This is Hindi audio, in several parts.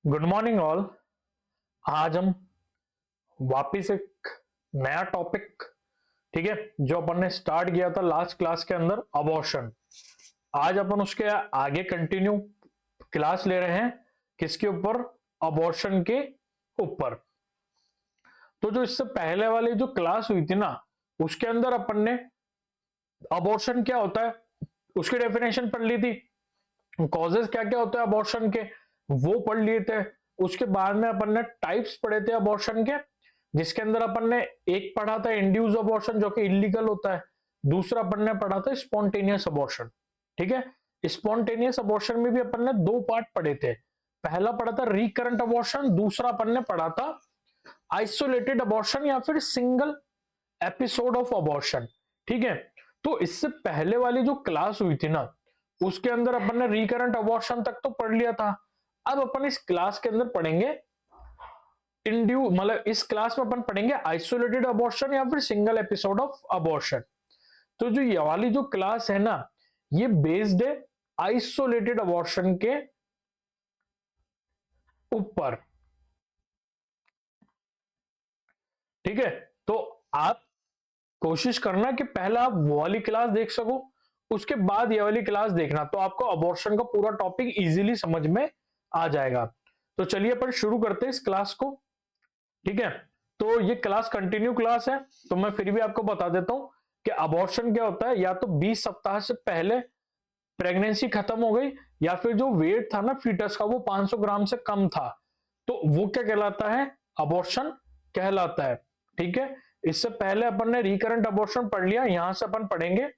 Good morning all. आज हम वापिस एक नया टॉपिक, ठीक है, जो अपन ने स्टार्ट किया था लास्ट क्लास के अंदर, अबॉर्शन। आज अपन उसके आगे कंटिन्यू क्लास ले रहे हैं। किसके ऊपर? अबॉर्शन के ऊपर। तो जो इससे पहले वाली जो क्लास हुई थी ना, उसके अंदर अपन ने अबॉर्शन क्या होता है उसकी डेफिनेशन पढ़ ली थी। कॉजेस क्या क्या होते हैं अबॉर्शन के, वो पढ़ लिए थे। उसके बाद में अपन ने टाइप्स पढ़े थे अबॉर्शन के, जिसके अंदर अपन ने एक पढ़ा था इंड्यूस अबॉर्शन, जो कि इलीगल होता है। दूसरा अपन ने पढ़ा था स्पॉन्टेनियस अबॉर्शन। ठीक है, स्पॉन्टेनियस अबॉर्शन में भी अपन ने दो पार्ट पढ़े थे। पहला पढ़ा था रिकरेंट अबॉर्शन, दूसरा अपन ने पढ़ा था आइसोलेटेड अबॉर्शन या फिर सिंगल एपिसोड ऑफ अबॉर्शन। ठीक है, तो इससे पहले वाली जो क्लास हुई थी ना, उसके अंदर अपन ने रिकरेंट अबॉर्शन तक तो पढ़ लिया था। अब अपन इस क्लास के अंदर पढ़ेंगे मतलब इस क्लास में अपन पढ़ेंगे आइसोलेटेड अबॉर्शन या फिर सिंगल एपिसोड ऑफ अबॉर्शन। तो जो ये वाली जो क्लास है ना, ये बेस्ड है आइसोलेटेड अबॉर्शन के ऊपर। ठीक है, तो आप कोशिश करना कि पहला आप वो वाली क्लास देख सको, उसके बाद ये वाली क्लास देखना, तो आपको अबॉर्शन का पूरा टॉपिक इजीली समझ में आ जाएगा। तो चलिए अपन शुरू करते हैं इस क्लास को। ठीक है, तो ये क्लास कंटिन्यू क्लास है, तो मैं फिर भी आपको बता देता हूं कि अबॉर्शन क्या होता है। या तो 20 सप्ताह से पहले प्रेगनेंसी खत्म हो गई, या फिर जो वेट था ना फीटस का वो 500 ग्राम से कम था, तो वो क्या कहलाता है? अबॉर्शन कहलाता है। ठीक है, इससे पहले अपन ने रिकरेंट अबॉर्शन पढ़ लिया। यहां से अपन पढ़ेंगे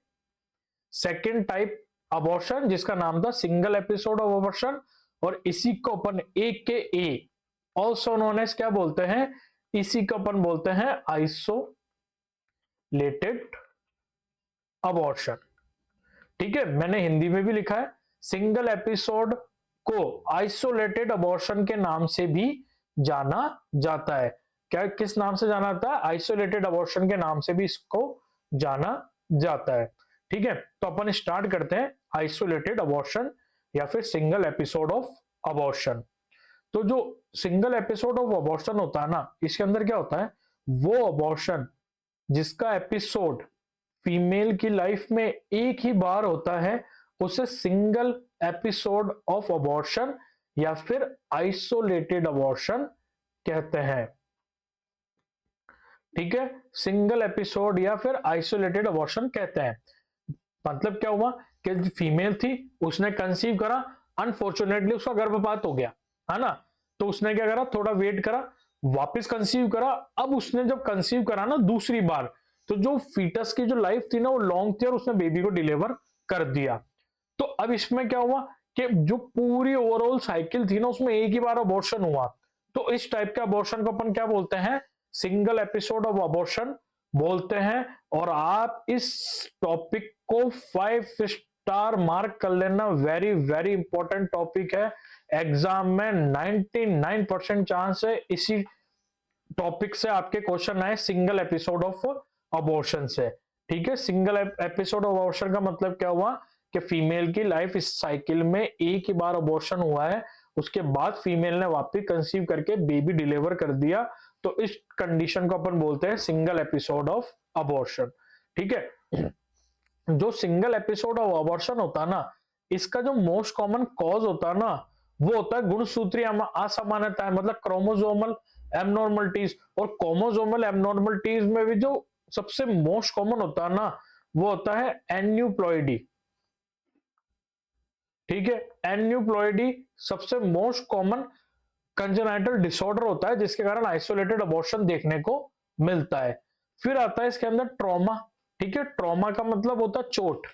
सेकेंड टाइप अबॉर्शन, जिसका नाम था सिंगल एपिसोड ऑफ अबॉर्शन, और इसी को अपन AKA ऑल्सो नोन एज क्या बोलते हैं? इसी को अपन बोलते हैं आइसोलेटेड अबॉर्शन। ठीक है, मैंने हिंदी में भी लिखा है, सिंगल एपिसोड को आइसोलेटेड अबॉर्शन के नाम से भी जाना जाता है। क्या, किस नाम से जाना जाता है? आइसोलेटेड अबॉर्शन के नाम से भी इसको जाना जाता है। ठीक है, तो अपन स्टार्ट करते हैं आइसोलेटेड अबॉर्शन या फिर सिंगल एपिसोड ऑफ अबॉर्शन। तो जो सिंगल एपिसोड ऑफ अबॉर्शन होता है ना, इसके अंदर क्या होता है? वो अबॉर्शन जिसका एपिसोड फीमेल की लाइफ में एक ही बार होता है, उसे सिंगल एपिसोड ऑफ अबॉर्शन या फिर आइसोलेटेड अबॉर्शन कहते हैं। ठीक है, सिंगल एपिसोड या फिर आइसोलेटेड अबॉर्शन कहते हैं। मतलब क्या हुआ कि फीमेल थी, उसने कंसीव करा, अनफॉर्चुनेटली उसका गर्भपात हो गया, है ना। तो उसने क्या करा? थोड़ा वेट करा, वापस कंसीव करा। अब उसने जब कंसीव करा ना दूसरी बार, तो जो फीटस की जो लाइफ थी ना वो लॉन्ग थी, और उसने बेबी को डिलीवर कर दिया। तो अब इसमें क्या हुआ कि जो पूरी ओवरऑल साइकिल थी ना, उसमें एक ही बार अबॉर्शन हुआ। तो इस टाइप के अबॉर्शन को अपन क्या बोलते हैं? सिंगल एपिसोड ऑफ अबॉर्शन बोलते हैं। और आप इस टॉपिक को 5 स्टार मार्क कर लेना, वेरी वेरी इंपॉर्टेंट टॉपिक है। एग्जाम में 99% चांस है इसी टॉपिक से आपके क्वेश्चन आए, सिंगल एपिसोड ऑफ अबॉर्शन से। ठीक है, सिंगल एपिसोड ऑफ अबॉर्शन का मतलब क्या हुआ कि फीमेल की लाइफ इस साइकिल में एक ही बार अबॉर्शन हुआ है, उसके बाद फीमेल ने वापस कंसीव करके बेबी डिलीवर कर दिया। तो इस कंडीशन को अपन बोलते हैं सिंगल एपिसोड ऑफ अबॉर्शन। ठीक है, जो सिंगल एपिसोड ऑफ अबॉर्शन होता है ना, इसका जो मोस्ट कॉमन कॉज होता है ना, वो होता है गुणसूत्रीय असमानता, मतलब क्रोमोसोमल एबनॉर्मलिटीज। और क्रोमोसोमल एबनॉर्मलिटीज में भी जो सबसे मोस्ट कॉमन होता है ना, वो होता है एन्यूप्लॉइडी। ठीक है, एन्यूप्लॉइडी सबसे मोस्ट कॉमन कंजेनाइटल डिसऑर्डर होता है, जिसके कारण आइसोलेटेड अबॉर्शन देखने को मिलता है। फिर आता है इसके अंदर ट्रॉमा। ठीक है, ट्रॉमा का मतलब होता है चोट।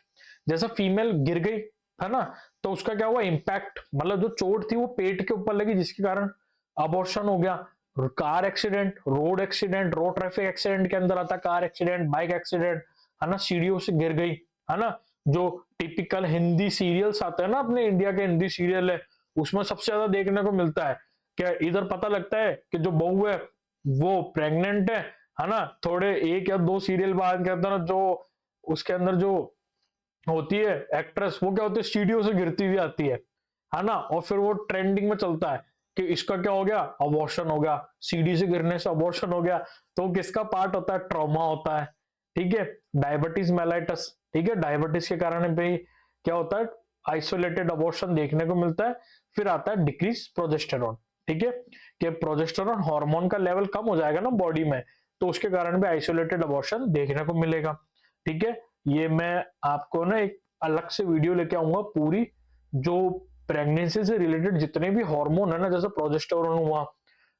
जैसा फीमेल गिर गई, है ना, तो उसका क्या हुआ? इंपैक्ट, मतलब जो चोट थी वो पेट के ऊपर लगी, जिसके कारण अबॉर्शन हो गया। Car accident, road accident, road traffic accident के अंदर आता है कार एक्सीडेंट, बाइक एक्सीडेंट, है ना, सीढ़ियों से गिर गई, है ना। जो टिपिकल हिंदी सीरियल्स आते हैं ना, अपने इंडिया के हिंदी सीरियल है, उसमें सबसे ज्यादा देखने को मिलता है क्या? इधर पता लगता है कि जो बहू है वो प्रेग्नेंट है ना। थोड़े 1 या 2 सीरियल बाद के अंदर जो उसके अंदर जो होती है एक्ट्रेस, वो क्या होती है? सीढ़ियों से गिरती हुई आती है ना, और फिर वो ट्रेंडिंग में चलता है कि इसका क्या हो गया, अबॉर्शन हो गया, सीढ़ी से गिरने से अबॉर्शन हो गया, तो किसका पार्ट होता है, ट्रॉमा होता है। ठीक है, डायबिटीज मेलाइटस, ठीक है, डायबिटीज के कारण भी क्या होता है, आइसोलेटेड अबॉर्शन देखने को मिलता है। फिर आता है डिक्रीज प्रोजेस्टेरॉन, ठीक है, कि प्रोजेस्टेरॉन हार्मोन का लेवल कम हो जाएगा ना बॉडी में, तो उसके कारण भी आइसोलेटेड अबॉर्शन देखने को मिलेगा। ठीक है, ये मैं आपको ना एक अलग से वीडियो लेके आऊंगा पूरी, जो प्रेगनेंसी से रिलेटेड जितने भी हार्मोन है ना, जैसे प्रोजेस्टेरोन हुआ,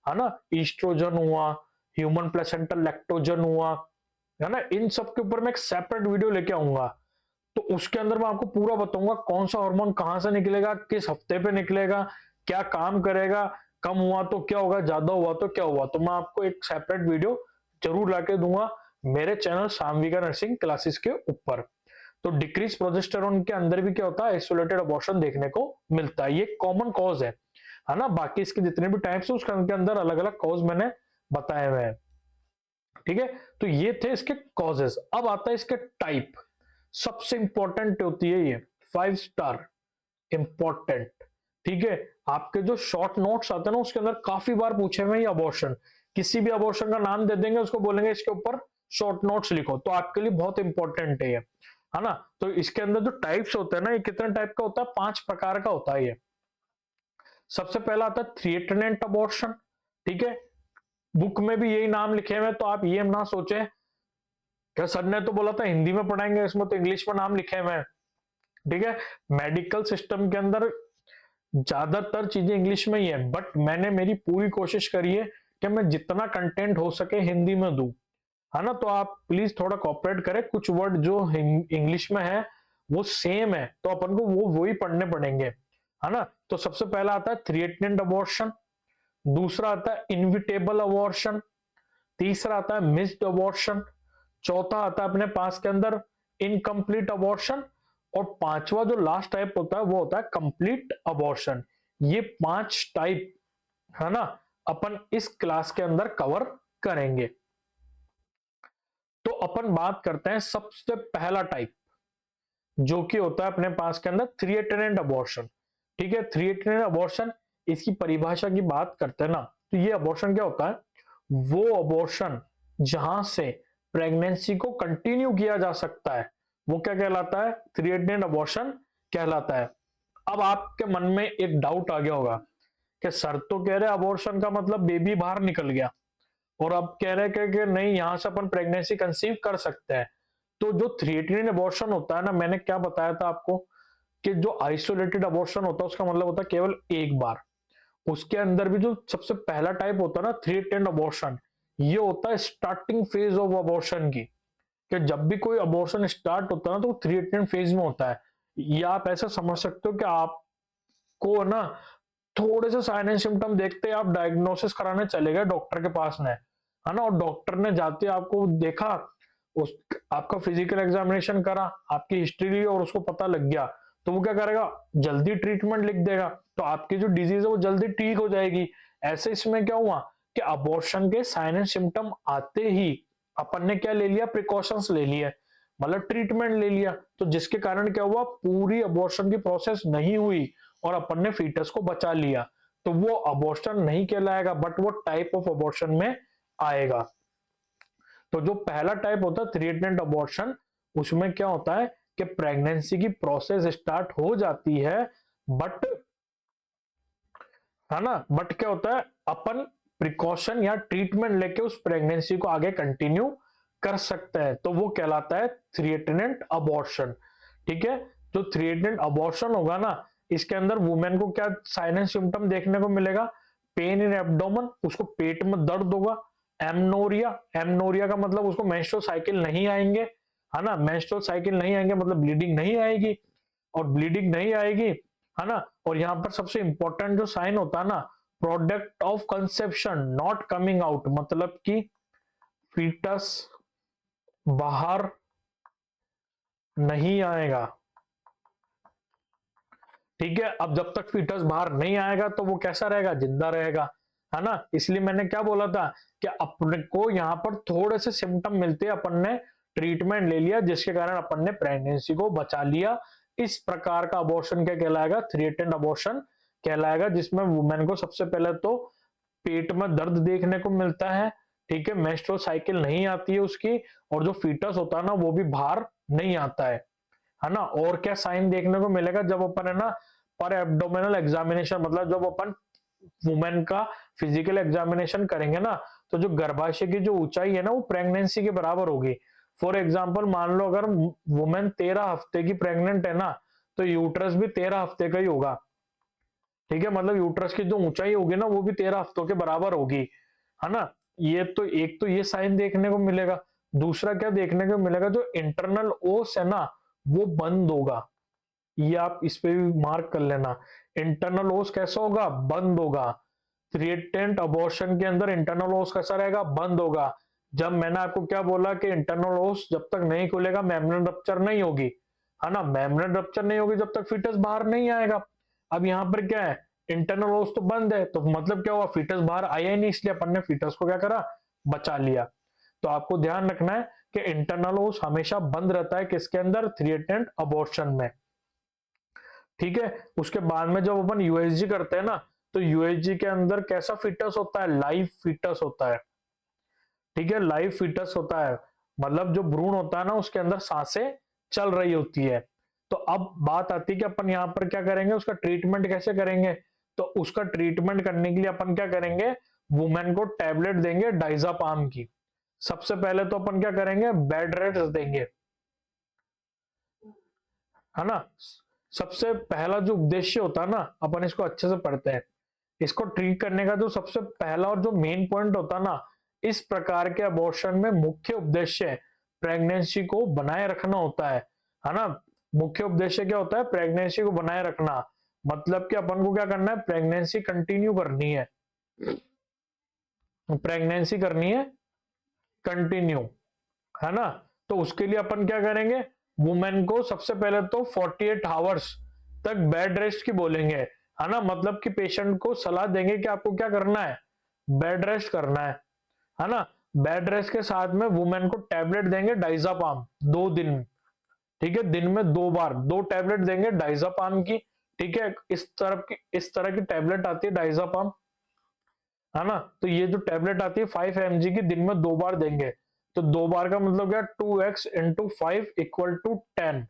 है ना, ईस्ट्रोजन हुआ, ह्यूमन प्लेसेंटल लैक्टोजन हुआ, है ना, इन सब के ऊपर मैं एक सेपरेट वीडियो लेके आऊंगा। तो उसके अंदर मैं आपको पूरा बताऊंगा कौन सा हार्मोन कहां से निकलेगा, किस हफ्ते पे निकलेगा, क्या काम करेगा, कम हुआ तो क्या होगा, ज्यादा हुआ तो क्या हुआ। तो मैं आपको एक सेपरेट वीडियो जरूर लाके दूंगा मेरे चैनल सामविका नर्सिंग क्लासेस के ऊपर। तो डिक्रीज प्रोजेस्टेरोन के अंदर भी क्या होता है, आइसोलेटेड अबॉर्शन देखने को मिलता है। ये कॉमन कॉज है ना, बाकी इसके जितने भी टाइप्स है उसके अंदर अलग अलग कॉज मैंने बताए हुए हैं। ठीक है, तो ये थे इसके कॉजेस। अब आता है इसके टाइप, सबसे इंपॉर्टेंट होती है ये 5 स्टार इंपॉर्टेंट। ठीक है, आपके जो शॉर्ट नोट्स आते हैं ना उसके अंदर काफी बार पूछे हुए ये अबॉर्शन, किसी भी अबॉर्शन का नाम दे देंगे, उसको बोलेंगे इसके ऊपर शॉर्ट नोट्स लिखो, तो आपके लिए बहुत इंपॉर्टेंट है ये, है ना। तो इसके अंदर जो टाइप्स होते हैं ना, ये कितने टाइप का होता है, 5 प्रकार का होता है ये। सबसे पहला आता है थ्रेटनेंट अबॉर्शन। ठीक है, बुक में भी यही नाम लिखे हुए, तो आप ये ना सोचे क्या सर ने तो बोला था हिंदी में पढ़ाएंगे, इसमें तो इंग्लिश में नाम लिखे हुए हैं। ठीक है, मेडिकल सिस्टम के अंदर ज्यादातर चीजें इंग्लिश में ही है, बट मैंने मेरी पूरी कोशिश करी है कि मैं जितना कंटेंट हो सके हिंदी में दूं, है ना। तो आप प्लीज थोड़ा कॉपरेट करें, कुछ वर्ड जो इंग्लिश में है वो सेम है, तो अपन को वो ही पढ़ने पड़ेंगे, है ना। तो सबसे पहला आता है थ्रेटनेंट अबॉर्शन, दूसरा आता है इनविटेबल अबॉर्शन, तीसरा आता है मिस्ड अबॉर्शन, चौथा आता है अपने पास के अंदर इनकम्प्लीट अबॉर्शन, और पांचवा जो लास्ट टाइप होता है वो होता है कंप्लीट अबॉर्शन। ये 5 टाइप, है ना, अपन इस क्लास के अंदर कवर करेंगे। तो अपन बात करते हैं सबसे पहला टाइप, जो कि होता है अपने पास के अंदर थ्रेटनेंट अबॉर्शन। ठीक है, थ्रेटनेंट अबॉर्शन, इसकी परिभाषा की बात करते हैं ना, तो ये अबॉर्शन क्या होता है, वो अबॉर्शन जहां से प्रेगनेंसी को कंटिन्यू किया जा सकता है, वो क्या कहलाता है, थ्रेटनेंट अबॉर्शन कहलाता है। अब आपके मन में एक डाउट आ गया होगा कि सर तो कह रहे अबॉर्शन का मतलब बेबी बाहर निकल गया, और अब कह रहे हैं कि नहीं यहां से अपन प्रेगनेंसी कंसीव कर सकते हैं। तो जो थ्रेटनेंट अबॉर्शन होता है ना, मैंने क्या बताया था आपको कि जो आइसोलेटेड अबॉर्शन होता है उसका मतलब होता है केवल एक बार। उसके अंदर भी जो सबसे पहला टाइप होता है ना थ्रेटनेंट अबॉर्शन, ये होता है स्टार्टिंग फेज ऑफ अबॉर्शन की, कि जब भी कोई अबॉर्शन स्टार्ट होता है ना तो थ्रेटनेंट फेज में होता है। या आप ऐसा समझ सकते हो कि आपको ना थोड़े से साइन एंड सिम्टम देखते आप डायग्नोसिस कराने चले गए डॉक्टर के पास में, है ना, और डॉक्टर ने जाते आपको देखा, उस आपका फिजिकल एग्जामिनेशन करा, आपकी हिस्ट्री ली और उसको पता लग गया, तो वो क्या करेगा, जल्दी ट्रीटमेंट लिख देगा, तो आपकी जो डिजीज है वो जल्दी ठीक हो जाएगी। ऐसे इसमें क्या हुआ कि अबॉर्शन के साइन एंड सिम्टम आते ही अपन ने क्या ले लिया, प्रिकॉशंस ले लिए, मतलब ट्रीटमेंट ले लिया, तो जिसके कारण क्या हुआ, पूरी अबॉर्शन की प्रोसेस नहीं हुई और अपन ने फीटस को बचा लिया, तो वो अबॉर्शन नहीं कहलाएगा, बट वो टाइप ऑफ अबॉर्शन में आएगा। तो जो पहला टाइप होता है थ्रेटनेंट अबॉर्शन, उसमें क्या होता है कि प्रेगनेंसी की प्रोसेस स्टार्ट हो जाती है, बट, है ना, बट क्या होता है, अपन प्रिकॉशन या ट्रीटमेंट लेके उस प्रेगनेंसी को आगे कंटिन्यू कर सकते हैं, तो वो कहलाता है थ्रेटनेंट अबॉर्शन। ठीक है, जो थ्रेटनेंट अबॉर्शन होगा ना, इसके अंदर वुमेन को क्या साइन एंड सिम्टम देखने को मिलेगा, पेन इन एब्डोमेन, उसको पेट में दर्द होगा, एमनोरिया, एमनोरिया का मतलब उसको मेंस्ट्रुअल साइकिल नहीं आएंगे, है ना, मेंस्ट्रुअल साइकिल नहीं आएंगे मतलब ब्लीडिंग नहीं आएगी, और ब्लीडिंग नहीं आएगी, है ना। और यहां पर सबसे इंपॉर्टेंट जो साइन होता है ना, product of conception not coming out, मतलब कि फीटस बाहर नहीं आएगा। ठीक है, अब जब तक फीटस बाहर नहीं आएगा तो वो कैसा रहेगा, जिंदा रहेगा, है ना। इसलिए मैंने क्या बोला था कि अपने को यहाँ पर थोड़े से सिम्टम मिलते हैं, अपन ने ट्रीटमेंट ले लिया जिसके कारण अपन ने प्रेगनेंसी को बचा लिया। इस प्रकार का अबॉर्शन क्या कहलाएगा, थ्रेटनेंट अबॉर्शन कहलाएगा, जिसमें वुमेन को सबसे पहले तो पेट में दर्द देखने को मिलता है, ठीक है, मेंस्ट्रुअल साइकिल नहीं आती है उसकी, और जो फीटस होता है ना वो भी बाहर नहीं आता है ना। और क्या साइन देखने को मिलेगा जब अपन है ना पर एब्डोमिनल एग्जामिनेशन, मतलब जब अपन वुमेन का फिजिकल एग्जामिनेशन करेंगे ना, तो जो गर्भाशय की जो ऊंचाई है ना वो प्रेगनेंसी के बराबर होगी। फॉर एग्जाम्पल मान लो अगर वुमेन 13 हफ्ते की प्रेग्नेंट है ना, तो यूट्रस भी 13 हफ्ते का ही होगा, ठीक है, मतलब यूट्रस की जो ऊंचाई होगी ना वो भी 13 हफ्तों के बराबर होगी, है ना। ये तो एक तो ये साइन देखने को मिलेगा। दूसरा क्या देखने को मिलेगा, जो इंटरनल ओस है ना वो बंद होगा, ये आप इस पे भी मार्क कर लेना। इंटरनल ओस कैसा होगा, बंद होगा। थ्रिएटेंट अबॉर्शन के अंदर इंटरनल ओस कैसा रहेगा, बंद होगा। जब मैंने आपको क्या बोला कि इंटरनल ओस जब तक नहीं खुलेगा मेम्ब्रेन रप्चर नहीं होगी, है ना, मेम्ब्रेन रप्चर नहीं होगी जब तक फीटस बाहर नहीं आएगा। अब यहाँ पर क्या है, इंटरनल ओस तो बंद है, तो मतलब क्या हुआ, फीटस बाहर आया ही नहीं, इसलिए अपन ने फीटस को क्या करा, बचा लिया। तो आपको ध्यान रखना है कि इंटरनल ओस हमेशा बंद रहता है किसके अंदर, थ्रिएटेंट अबॉर्शन में, ठीक है। उसके बाद में जब अपन यूएसजी करते हैं ना, तो यूएसजी के अंदर कैसा फीटस होता है, लाइव फीटस होता है, ठीक है, लाइव फीटस होता है, मतलब जो भ्रूण होता है ना उसके अंदर सांसें चल रही होती है। तो अब बात आती है कि अपन यहाँ पर क्या करेंगे, उसका ट्रीटमेंट कैसे करेंगे। तो उसका ट्रीटमेंट करने के लिए अपन क्या करेंगे, वुमेन को टैबलेट देंगे डाइजापाम की। सबसे पहले तो अपन क्या करेंगे, बेड रेस्ट देंगे, है ना। सबसे पहला जो उद्देश्य होता है ना, अपन इसको अच्छे से पढ़ते हैं, इसको ट्रीट करने का जो सबसे पहला और जो मेन पॉइंट होता है ना, इस प्रकार के अबॉर्शन में मुख्य उद्देश्य प्रेगनेंसी को बनाए रखना होता है ना। मुख्य उद्देश्य क्या होता है, प्रेगनेंसी को बनाए रखना, मतलब कि अपन को क्या करना है, प्रेगनेंसी कंटिन्यू करनी है, प्रेगनेंसी करनी है कंटिन्यू, है ना। तो उसके लिए अपन क्या करेंगे, वुमेन को सबसे पहले तो 48 आवर्स तक बेड रेस्ट की बोलेंगे, है ना, मतलब कि पेशेंट को सलाह देंगे कि आपको क्या करना है, बेड रेस्ट करना है ना। बेड रेस्ट के साथ में वुमेन को टैबलेट देंगे डाइजापाम 2 दिन, ठीक है, दिन में 2 बार 2 टैबलेट देंगे डाइजापाम की, ठीक है। इस तरह की टैबलेट आती है डाइजापाम, है ना। तो ये जो टैबलेट आती है 5 mg की, दिन में 2 बार देंगे। तो 2 बार का मतलब क्या, 2x इंटू 5 इक्वल टू 10,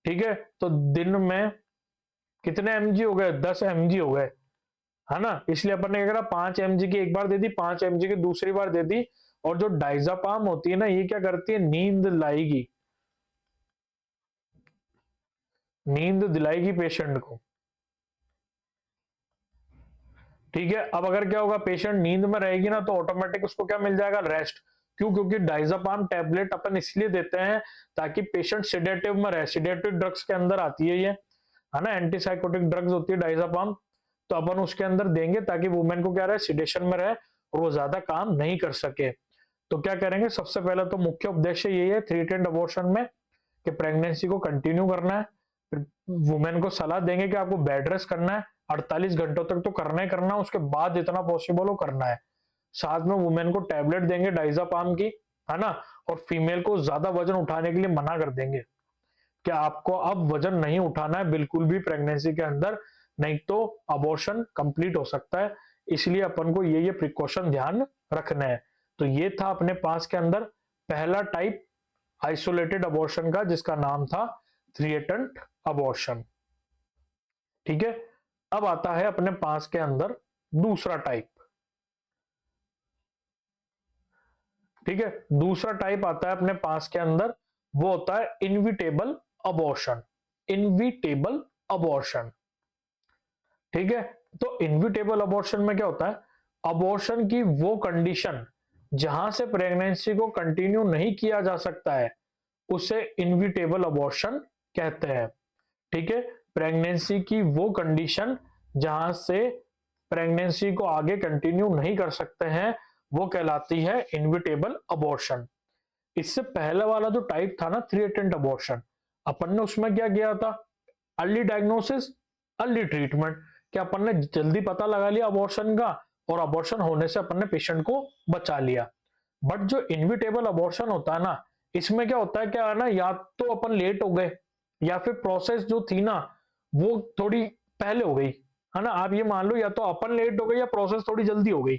ठीक है। तो दिन में कितने mg हो गए, 10 mg हो गए, है ना। इसलिए अपन ने क्या करा, 5 mg की एक बार दे दी, 5 mg की दूसरी बार दे दी। और जो डाइजापाम होती है ना, ये क्या करती है, नींद लाएगी, नींद दिलाएगी पेशेंट को, ठीक है। अब अगर क्या होगा, पेशेंट नींद में रहेगी ना, तो ऑटोमेटिक उसको क्या मिल जाएगा, रेस्ट। क्यों, क्योंकि डाइजापाम टैबलेट अपन इसलिए देते हैं ताकि पेशेंट सिडेटिव में रहे, सिडेटिव ड्रग्स के अंदर आती है ये, है ना, एंटीसाइकोटिक ड्रग्स होती है डाइजापाम। तो अपन उसके अंदर देंगे ताकि वुमेन को क्या रहे, सिडेशन में रहे और वो ज्यादा काम नहीं कर सके। तो क्या करेंगे, सबसे पहले तो मुख्य उद्देश्य यही है थ्री-टेंट अबॉर्शन में कि प्रेगनेंसी को कंटिन्यू करना है। फिर वुमेन को सलाह देंगे कि आपको बेड रेस्ट करना है, 48 घंटों तक तो करना ही करना, उसके बाद जितना पॉसिबल हो करना है। साथ में वुमेन को टैबलेट देंगे डाइजापाम की, है ना। और फीमेल को ज्यादा वजन उठाने के लिए मना कर देंगे कि आपको अब वजन नहीं उठाना है बिल्कुल भी प्रेगनेंसी के अंदर, नहीं तो अबॉर्शन कंप्लीट हो सकता है। इसलिए अपन को ये प्रिकॉशन ध्यान रखना है। तो ये था अपने पास के अंदर पहला टाइप आइसोलेटेड अबॉर्शन का, जिसका नाम था थ्रिएटेंट अबॉर्शन, ठीक है। अब आता है अपने पास के अंदर दूसरा टाइप, ठीक है। दूसरा टाइप आता है अपने पास के अंदर, वो होता है इनविटेबल अबॉर्शन, इनविटेबल अबॉर्शन, ठीक है। तो इनविटेबल अबॉर्शन में क्या होता है, अबॉर्शन की वो कंडीशन जहां से प्रेगनेंसी को कंटिन्यू नहीं किया जा सकता है, उसे इनविटेबल अबॉर्शन कहते हैं, ठीक है। प्रेगनेंसी की वो कंडीशन जहां से प्रेगनेंसी को आगे कंटिन्यू नहीं कर सकते हैं, वो कहलाती है इनविटेबल अबॉर्शन। इससे पहले वाला जो टाइप था ना थ्री-अटेम्प्ट अबॉर्शन, अपन ने उसमें क्या किया था, अर्ली डायग्नोसिस अर्ली ट्रीटमेंट, कि अपन ने जल्दी पता लगा लिया अबॉर्शन का, और अबॉर्शन होने से अपन ने पेशेंट को बचा लिया। बट जो इनविटेबल अबॉर्शन होता है ना, इसमें क्या होता है, क्या है ना, या तो अपन लेट हो गए, या फिर प्रोसेस जो थी ना वो थोड़ी पहले हो गई, है ना। आप ये मान लो या तो अपन लेट हो गई या प्रोसेस थोड़ी जल्दी हो गई,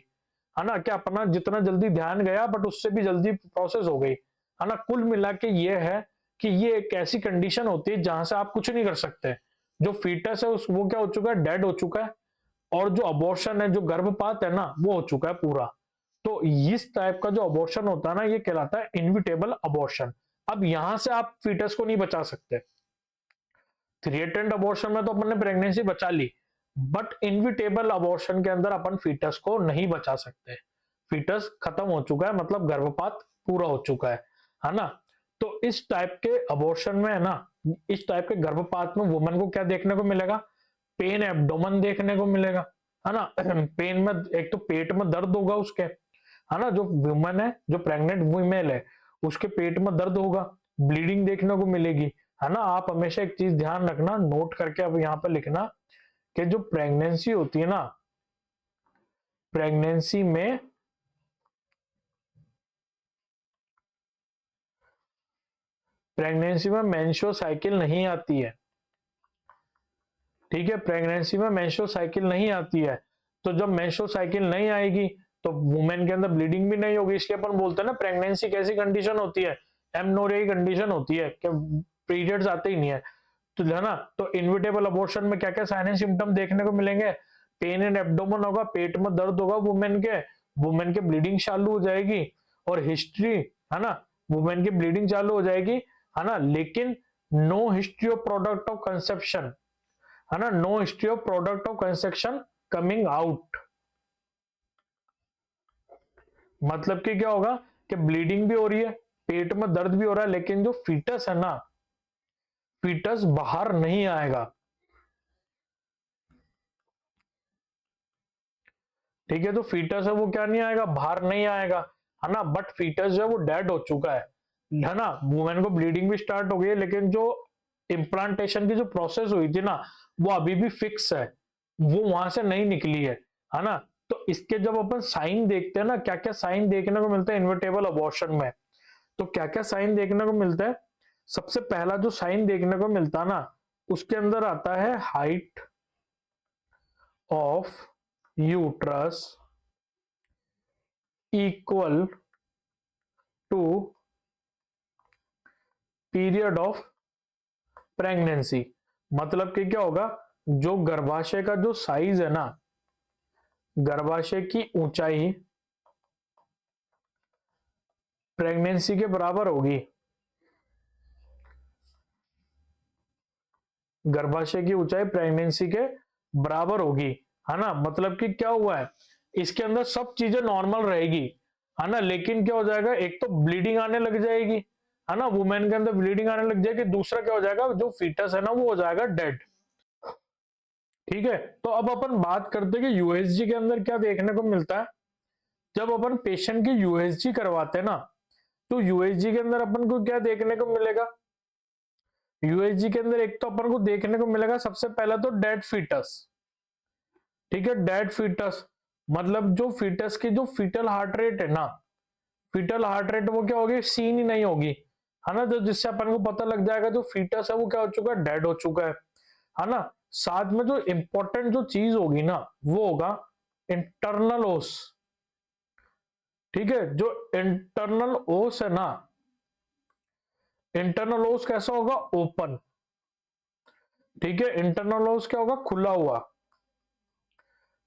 है ना, क्या अपना जितना जल्दी ध्यान गया बट उससे भी जल्दी प्रोसेस हो गई, है ना। कुल मिला के ये है कि ये एक ऐसी कंडीशन होती है जहां से आप कुछ नहीं कर सकते। जो फीटस है उस वो क्या हो चुका है, डेड हो चुका है, और जो अबॉर्शन है, जो गर्भपात है ना, वो हो चुका है पूरा। तो इस टाइप का जो अबॉर्शन होता है ना, ये कहलाता है इनविटेबल अबॉर्शन। अब यहां से आप फीटस को नहीं बचा सकते। थ्रेटेंड अबॉर्शन में तो अपन ने प्रेगनेंसी बचा ली, बट इनविटेबल अबॉर्शन के अंदर अपन फीटस को नहीं बचा सकते। फीटस खत्म हो चुका है, मतलब गर्भपात पूरा हो चुका है ना। तो इस टाइप के अबॉर्शन में है ना, इस टाइप के गर्भपात में वुमन को क्या देखने को मिलेगा, पेन एब्डोमेन देखने को मिलेगा, है ना। पेन में एक तो पेट में दर्द होगा उसके, है ना, जो वुमन है, जो प्रेग्नेंट फीमेल है, उसके पेट में दर्द होगा, ब्लीडिंग देखने को मिलेगी, है ना। आप हमेशा एक चीज ध्यान रखना, नोट करके अब यहाँ पे लिखना कि जो प्रेगनेंसी होती है ना, प्रेगनेंसी में मेंस्ट्रुअल साइकिल नहीं आती है, ठीक है। प्रेगनेंसी में मेंस्ट्रुअल साइकिल नहीं आती है, तो जब मेंस्ट्रुअल साइकिल नहीं आएगी तो वुमेन के अंदर ब्लीडिंग भी नहीं होगी। इसलिए अपन बोलते हैं ना, प्रेगनेंसी कैसी कंडीशन होती है, एमनोरिया की कंडीशन होती है कि पीरियड्स आते ही नहीं है, तो है ना। तो इनविटेबल अबॉर्शन में क्या क्या साइन एंड सिम्टम देखने को मिलेंगे, पेन इन एब्डोमेन होगा, पेट में दर्द होगा वुमेन के ब्लीडिंग चालू हो जाएगी, और हिस्ट्री, है ना, वुमेन की ब्लीडिंग चालू हो जाएगी, है ना। लेकिन no history of product of conception, है ना, no history of product of conception coming out. मतलब कि क्या होगा कि ब्लीडिंग भी हो रही है, पेट में दर्द भी हो रहा है, लेकिन जो फीटस है ना, फीटस बाहर नहीं आएगा, ठीक है। तो फीटस है वो क्या नहीं आएगा, बाहर नहीं आएगा, है ना। बट फीटस जो है वो डेड हो चुका है ना। वुमेन को ब्लीडिंग भी स्टार्ट हो गई है, लेकिन जो इम्प्लांटेशन की जो प्रोसेस हुई थी ना, वो अभी भी फिक्स है, वो वहां से नहीं निकली है ना। तो इसके जब अपन साइन देखते हैं ना, क्या क्या साइन देखने को मिलता है इन्वर्टेबल अबॉर्शन में, तो क्या क्या साइन देखने को मिलता है। सबसे पहला जो साइन देखने को मिलता है ना, उसके अंदर आता है height of uterus equal to period of pregnancy. मतलब कि क्या होगा, जो गर्भाशय का जो साइज है ना, गर्भाशय की ऊंचाई प्रेगनेंसी के बराबर होगी, गर्भाशय की ऊंचाई प्रेगनेंसी के बराबर होगी, है ना। मतलब कि क्या हुआ है, इसके अंदर सब चीजें नॉर्मल रहेगी, है ना, लेकिन क्या हो जाएगा, एक तो ब्लीडिंग आने लग जाएगी, है ना, वुमेन के अंदर ब्लीडिंग आने लग जाएगी, दूसरा क्या हो जाएगा, जो फीटस है ना वो हो जाएगा डेड, ठीक है। तो अब अपन बात करते हैं कि यूएसजी के अंदर क्या देखने को मिलता है। जब अपन पेशेंट की यूएसजी करवाते हैं ना, तो यूएसजी के अंदर अपन को क्या देखने को मिलेगा, यूएसजी के अंदर एक तो अपन को देखने को मिलेगा सबसे पहला तो डेड फीटस, ठीक है। डेड फीटस मतलब जो फीटस की जो फीटल हार्ट रेट है ना, फीटल हार्ट रेट वो क्या होगी, सीन ही नहीं होगी, है ना। तो जिससे अपन को पता लग जाएगा जो फीटस है वो क्या हो चुका है, डेड हो चुका है ना। साथ में जो इंपॉर्टेंट जो चीज होगी ना, वो होगा इंटरनल ओस, ठीक है। जो इंटरनल ओस है ना, इंटरनल ओस कैसा होगा, ओपन, ठीक है। इंटरनल ओस क्या होगा, खुला हुआ,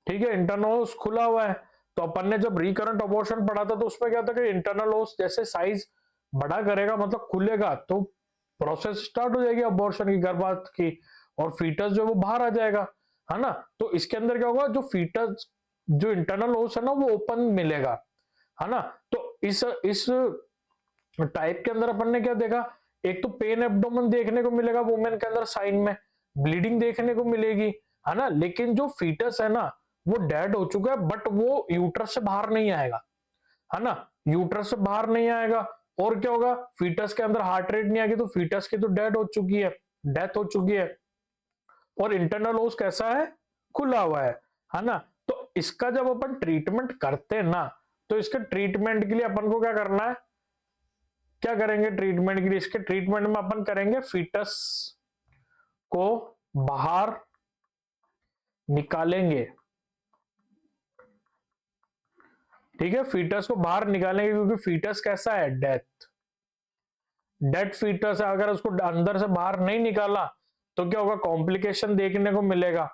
ठीक है। इंटरनल ओस खुला हुआ है। तो अपन ने जब रिकरेंट अबॉर्शन पढ़ा था तो उसमें क्या था कि इंटरनल ओस जैसे साइज बड़ा करेगा, मतलब खुलेगा, तो प्रोसेस स्टार्ट हो जाएगी अबॉर्शन की, गर्भपात की, और फीटस जो है वो बाहर आ जाएगा, है ना। तो इसके अंदर क्या होगा, जो फीटस जो इंटरनल ओस है ना वो ओपन मिलेगा, है ना। तो इस टाइप के अंदर अपन ने क्या देखा, एक तो पेन एब्डोमेन देखने को मिलेगा वुमेन के अंदर साइन में, ब्लीडिंग देखने को मिलेगी, है ना। लेकिन जो फीटस है ना वो डेड हो चुका है, बट वो यूट्रस से बाहर नहीं आएगा, है ना, यूट्रस से बाहर नहीं आएगा। और क्या होगा, फीटस के अंदर हार्ट रेट नहीं आएगी, तो फीटस की तो डेड हो चुकी है, डेथ हो चुकी है। और इंटरनल ओस कैसा है, खुला हुआ है ना। तो इसका जब अपन ट्रीटमेंट करते हैं ना, तो इसके ट्रीटमेंट के लिए अपन को क्या करना है, क्या करेंगे ट्रीटमेंट के लिए, इसके ट्रीटमेंट में अपन करेंगे फीटस को बाहर निकालेंगे, ठीक है, फीटस को बाहर निकालेंगे, क्योंकि फीटस कैसा है, डेथ फीटस है। अगर उसको अंदर से बाहर नहीं निकाला तो क्या होगा, कॉम्प्लिकेशन देखने को मिलेगा,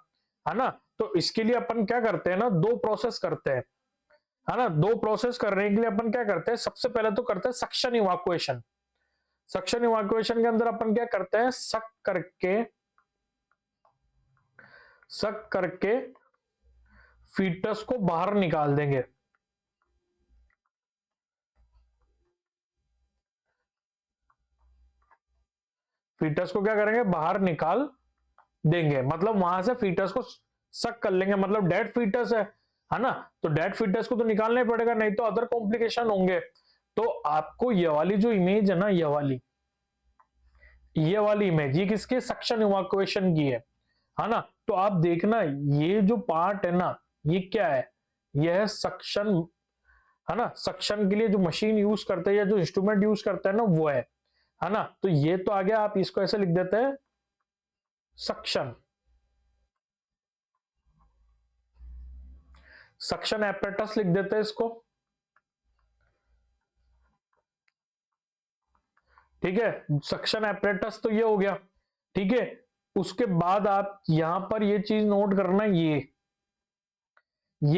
है ना। तो इसके लिए अपन क्या करते हैं ना, दो प्रोसेस करते हैं, है ना। दो प्रोसेस करने के लिए अपन क्या करते हैं, सबसे पहले तो करते हैं सक्शन इवाकुएशन। सक्शन इवाकुएशन के अंदर अपन क्या करते हैं, सक करके फीटस को बाहर निकाल देंगे। फीटस को क्या करेंगे, बाहर निकाल देंगे, मतलब वहां से फीटस को सक कर लेंगे, मतलब डेड फीटस है ना। तो डेड फीटस को तो निकालना ही पड़ेगा, नहीं तो अदर कॉम्प्लिकेशन होंगे। तो आपको ये वाली जो इमेज है ना, ये वाली इमेज, ये किसके, सक्शन इवाकुएशन की है ना। तो आप देखना, ये जो पार्ट है ना, ये क्या है, यह है सक्शन, है ना। सक्शन के लिए जो मशीन यूज करते हैं या जो इंस्ट्रूमेंट यूज करते हैं ना, वो है ना। तो ये तो आ गया, आप इसको ऐसे लिख देते हैं, सक्शन, सक्शन एपरेटस लिख देते हैं इसको, ठीक है। सक्शन एपरेटस तो ये हो गया, ठीक है। उसके बाद आप यहां पर ये चीज नोट करना, ये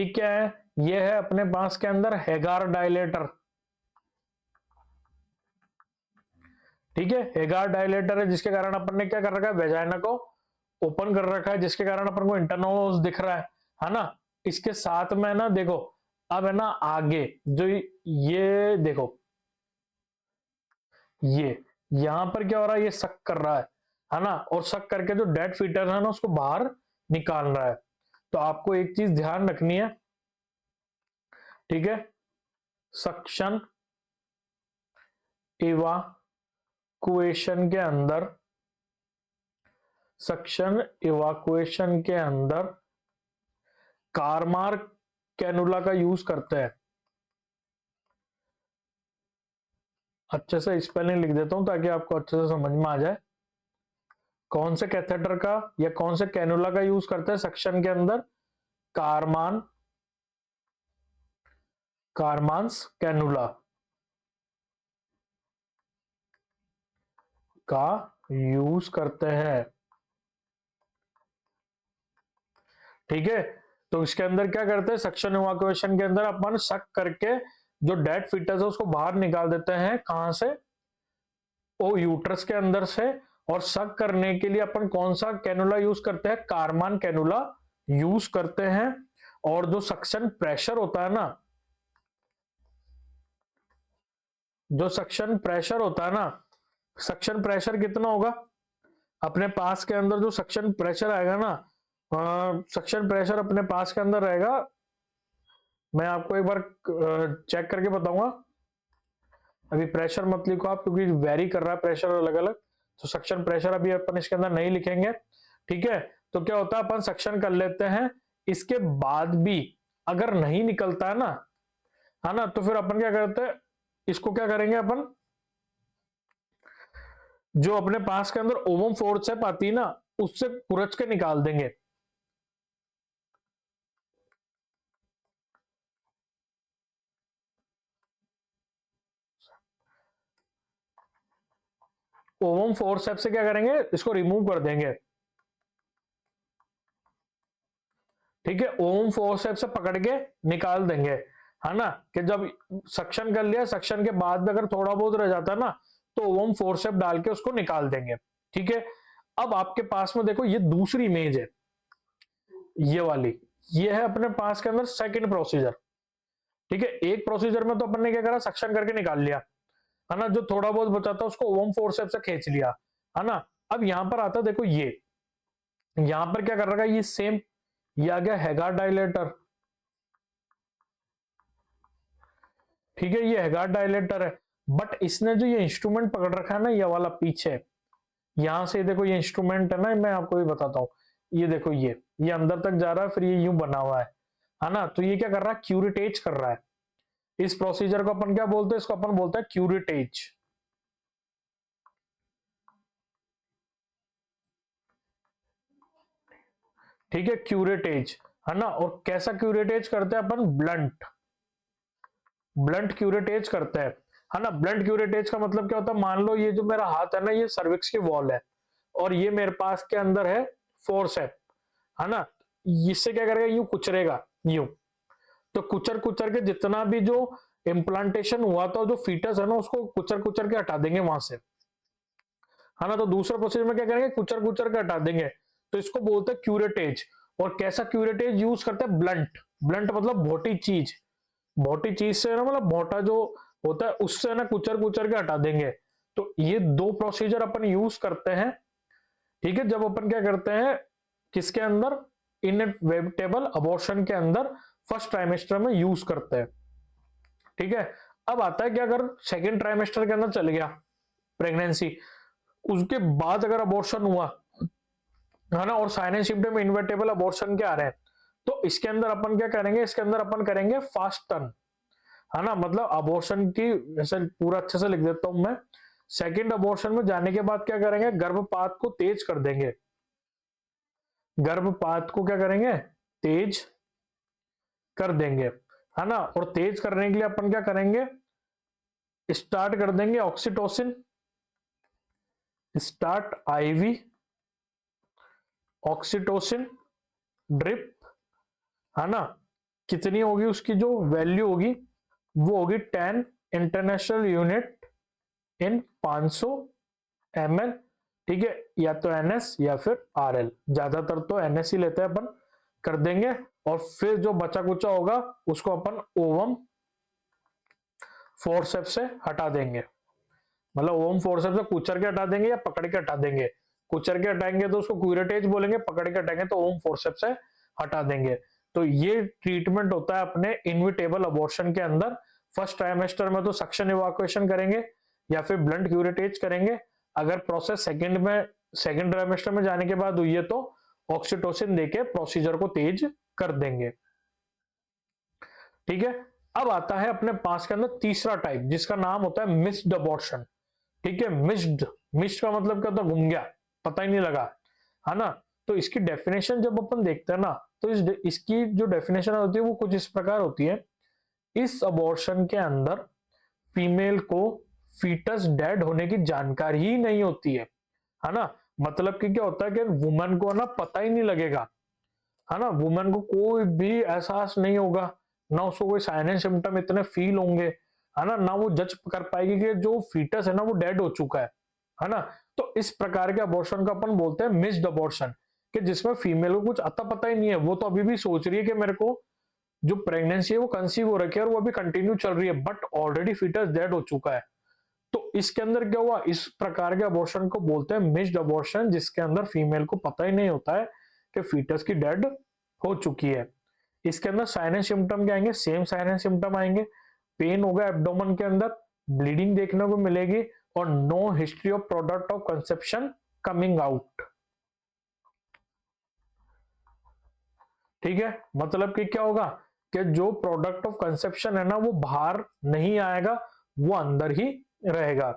क्या है, ये है अपने पास के अंदर हेगार डायलेटर, ठीक है। हेगार डायलेटर है, जिसके कारण अपन ने क्या कर रखा है, वेजाइना को ओपन कर रखा है, जिसके कारण अपन को इंटरनोज दिख रहा है ना। इसके साथ में ना देखो, अब है ना आगे जो ये देखो, ये यहां पर क्या हो रहा है, ये सक कर रहा है ना। और सक करके जो डेड फीटर है ना, उसको बाहर निकाल रहा है। तो आपको एक चीज ध्यान रखनी है, ठीक है, सक्शन इवाकुएशन के अंदर, सक्शन इवाकुएशन के अंदर कारमार कैनुला का यूज करते हैं। अच्छे से स्पेलिंग लिख देता हूं ताकि आपको अच्छे से समझ में आ जाए, कौन से कैथेटर का या कौन से कैनुला का यूज करते हैं सक्शन के अंदर, कारमांस कैनुला का यूज करते हैं, ठीक है। तो इसके अंदर क्या करते हैं, सक्शन इवाकुएशन के अंदर अपन सक करके जो डेड फीटस है उसको बाहर निकाल देते हैं, कहां से, ओ यूट्रस के अंदर से। और सक करने के लिए अपन कौन सा कैनुला यूज करते हैं, कारमान कैनुला यूज करते हैं। और जो सक्शन प्रेशर होता है ना, जो सक्शन प्रेशर होता है ना, सक्शन प्रेशर कितना होगा, अपने पास के अंदर जो सक्शन प्रेशर आएगा ना, सक्शन प्रेशर अपने पास के अंदर रहेगा, मैं आपको एक बार चेक करके बताऊंगा। अभी प्रेशर मत लिखो आप, क्योंकि वेरी कर रहा है प्रेशर अलग अलग, तो सक्शन प्रेशर अभी अपन इसके अंदर नहीं लिखेंगे, ठीक है। तो क्या होता है, अपन सक्शन कर लेते हैं, इसके बाद भी अगर नहीं निकलता है ना, तो फिर अपन क्या करते हैं, इसको क्या करेंगे अपन, जो अपने पास के अंदर ओवम फोर्सेप आती है ना, उससे कुरच के निकाल देंगे। ओवम फोर्सेप से क्या करेंगे, इसको रिमूव कर देंगे, ठीक है। ओम फोर्सेप से पकड़ के निकाल देंगे, है ना। कि जब सक्शन कर लिया, सक्शन के बाद में अगर थोड़ा बहुत रह जाता है ना, तो ओम फोर्सेप डाल के उसको निकाल देंगे, ठीक है। अब आपके पास में देखो, ये दूसरी इमेज है, ये वाली, ये है अपने पास के अंदर सेकंड प्रोसीजर, ठीक है। एक प्रोसीजर में तो अपन ने क्या करा, सक्शन करके निकाल लिया, है ना। जो थोड़ा बहुत बचा था उसको ओम फोर्सेप से खींच लिया, है ना। अब यहां पर आता, देखो ये यहां पर क्या कर रखा है, ये सेम, ये आ गया हेगार डायलेटर, ठीक है, ये हेगार डायलेटर है। बट इसने जो ये इंस्ट्रूमेंट पकड़ रखा है ना, ये वाला पीछे, यहां से देखो ये इंस्ट्रूमेंट है ना, मैं आपको भी बताता हूं, ये देखो, ये अंदर तक जा रहा है, फिर ये यूं बना हुआ है ना। तो ये क्या कर रहा है, क्यूरिटेज कर रहा है। इस प्रोसीजर को अपन क्या बोलते हैं, इसको अपन बोलते हैं क्यूरिटेज, ठीक है, क्यूरेटेज, है ना। और कैसा क्यूरेटेज करते हैं अपन, ब्लंट, ब्लंट क्यूरेटेज करते हैं, है ना। ब्लंट क्यूरेटेज का मतलब क्या होता है, मान लो ये जो मेरा हाथ है ना, ये सर्विक्स की वॉल है और ये मेरे पास के अंदर है फोर्स है ना। इससे क्या करेगा, यूं कुचरेगा, यूं। तो कुचर कुचर के जितना भी जो इम्प्लांटेशन हुआ था, जो फीटस है ना, उसको कुचर कुचर के हटा देंगे वहां से, है ना। तो दूसरा प्रोसीजर में क्या करेंगे, कुचर कुचर के हटा देंगे। तो इसको बोलते हैं क्यूरेटेज। और कैसा क्यूरेटेज यूज करते हैं, ब्लंट। ब्लंट मतलब मोटी चीज, मोटी चीज से ना, मतलब मोटा जो होता है उससे ना कुचर कुचर के हटा देंगे। तो ये दो प्रोसीजर अपन यूज करते हैं, ठीक है। जब अपन क्या करते हैं, किसके अंदर, इनएविटेबल अबॉर्शन के अंदर फर्स्ट ट्राइमेस्टर में यूज करते हैं, ठीक है। अब आता है कि अगर सेकेंड ट्राइमेस्टर के अंदर चल गया प्रेगनेंसी, उसके बाद अगर अबॉर्शन हुआ, है ना, और साइन एंड सिम्टम में इन्वर्टेबल अबॉर्शन के आ रहे हैं, तो इसके अंदर अपन क्या करेंगे, इसके अंदर अपन करेंगे फास्ट टर्न, है ना। मतलब अबॉर्शन की, ऐसे पूरा अच्छे से लिख देता हूं मैं। सेकंड अबॉर्शन में जाने के बाद क्या करेंगे, गर्भपात को तेज कर देंगे, गर्भपात को क्या करेंगे, तेज कर देंगे, है ना। और तेज करने के लिए अपन क्या करेंगे, स्टार्ट कर देंगे oxytocin, start IV oxytocin drip, है ना। कितनी होगी उसकी जो वैल्यू होगी, वो होगी 10 इंटरनेशनल यूनिट इन 500 ml, ठीक है। या तो एनएस या फिर आरएल, ज्यादातर तो एनएस ही लेते हैं अपन, कर देंगे। और फिर जो बचा कुचा होगा उसको अपन ओवम फोर्सेप्स से हटा देंगे। मतलब ओवम फोर्सेप्स से कुचर के हटा देंगे या पकड़ के हटा देंगे। कुचर के हटाएंगे तो उसको क्यूरेटेज बोलेंगे, पकड़ के हटाएंगे तो ओवम फोर्सेप्स से हटा देंगे। तो ये ट्रीटमेंट होता है अपने इनविटेबल अबॉर्शन के अंदर। फर्स्ट ट्राइमेस्टर में तो सक्शन इवाकुएशन करेंगे या फिर ब्लंट क्यूरेटेज करेंगे। अगर प्रोसेस सेकंड ट्राइमेस्टर में जाने के बाद हुई है तो ऑक्सीटोसिन देके प्रोसीजर को तेज कर देंगे, ठीक है। अब आता है अपने पास के अंदर तीसरा टाइप, जिसका नाम होता है मिस्ड अबॉर्शन, ठीक है। मिस्ड, मिस्ड का मतलब क्या होता है, घूम गया, पता ही नहीं लगा, है ना। तो इसकी डेफिनेशन जब अपन देखते हैं ना, तो इसकी जो डेफिनेशन होती है वो कुछ इस प्रकार होती है। इस अबॉर्शन के अंदर फीमेल को फीटस डेड होने की जानकारी ही नहीं होती है ना। मतलब कि क्या होता है कि वुमन को ना पता ही नहीं लगेगा, है ना। वुमन को कोई भी एहसास नहीं होगा, ना उसको कोई साइन एंड सिम्टम इतने फील होंगे, है ना। ना वो जज कर पाएगी कि जो फीटस है ना वो डेड हो चुका है ना। तो इस प्रकार के अबॉर्शन को अपन बोलते हैं मिस्ड अबॉर्शन, कि जिसमें फीमेल को कुछ अता पता ही नहीं है। वो तो अभी भी सोच रही है कि मेरे को जो प्रेगनेंसी है वो कंसीव हो रखी है और वो अभी कंटिन्यू चल रही है, बट ऑलरेडी फीटस डेड हो चुका है। तो इसके अंदर क्या हुआ, इस प्रकार के अबॉर्शन को बोलते हैं मिस्ड अबॉर्शन, जिसके अंदर फीमेल को पता ही नहीं होता है कि फीटस की डेड हो चुकी है। इसके अंदर साइन एंड सिम्टम क्या आएंगे, सेम साइन एंड सिम्टम आएंगे। पेन होगा एब्डोमेन के अंदर, ब्लीडिंग देखने को मिलेगी और no history of product of conception coming out, ठीक है। मतलब कि क्या होगा कि जो प्रोडक्ट ऑफ कंसेप्शन है ना वो बाहर नहीं आएगा, वो अंदर ही रहेगा।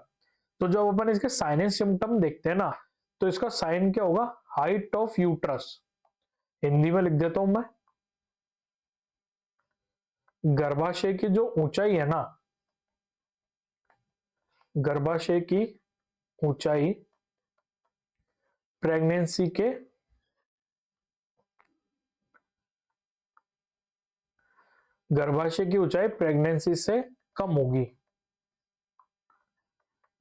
तो जब अपन इसके साइन एंड सिम्टम देखते हैं ना, तो इसका साइन क्या होगा, हाइट ऑफ यूट्रस, हिंदी में लिख देता हूं मैं, गर्भाशय की जो ऊंचाई है ना, गर्भाशय की ऊंचाई प्रेगनेंसी के गर्भाशय की ऊंचाई प्रेगनेंसी से कम होगी,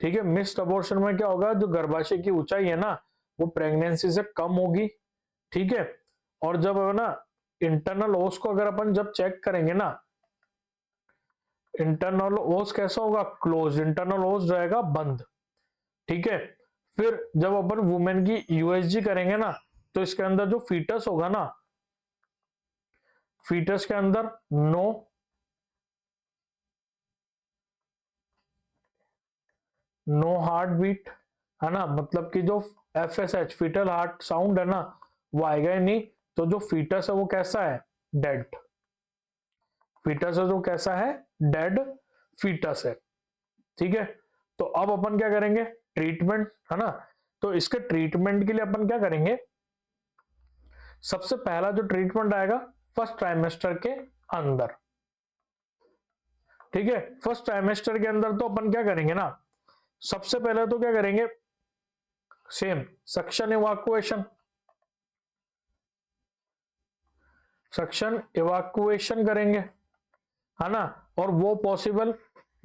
ठीक है। मिस्ड अबॉर्शन में क्या होगा, जो गर्भाशय की ऊंचाई है ना वो प्रेगनेंसी से कम होगी, ठीक है। और जब है ना इंटरनल ओस को अगर अपन जब चेक करेंगे ना, इंटरनल ओस कैसा होगा, क्लोज, इंटरनल ओस रहेगा बंद, ठीक है। फिर जब अपन वुमेन की यूएसजी करेंगे ना, तो इसके अंदर जो फीटस होगा ना, फीटस के अंदर नो हार्ट बीट, है ना। मतलब कि जो एफएसएच फीटल हार्ट साउंड है ना वो आएगा ही नहीं। तो जो फीटस है वो कैसा है, डेड फीटस है, जो कैसा है, डेड फीटस है, ठीक है। तो अब अपन क्या करेंगे, ट्रीटमेंट, है ना। तो इसके ट्रीटमेंट के लिए अपन क्या करेंगे, सबसे पहला जो ट्रीटमेंट आएगा फर्स्ट ट्राइमेस्टर के अंदर, ठीक है। फर्स्ट ट्राइमेस्टर के अंदर तो अपन क्या करेंगे ना, सबसे पहले तो क्या करेंगे, सेम सक्शन इवाकुएशन, सक्शन इवाकुएशन करेंगे, है ना। और वो पॉसिबल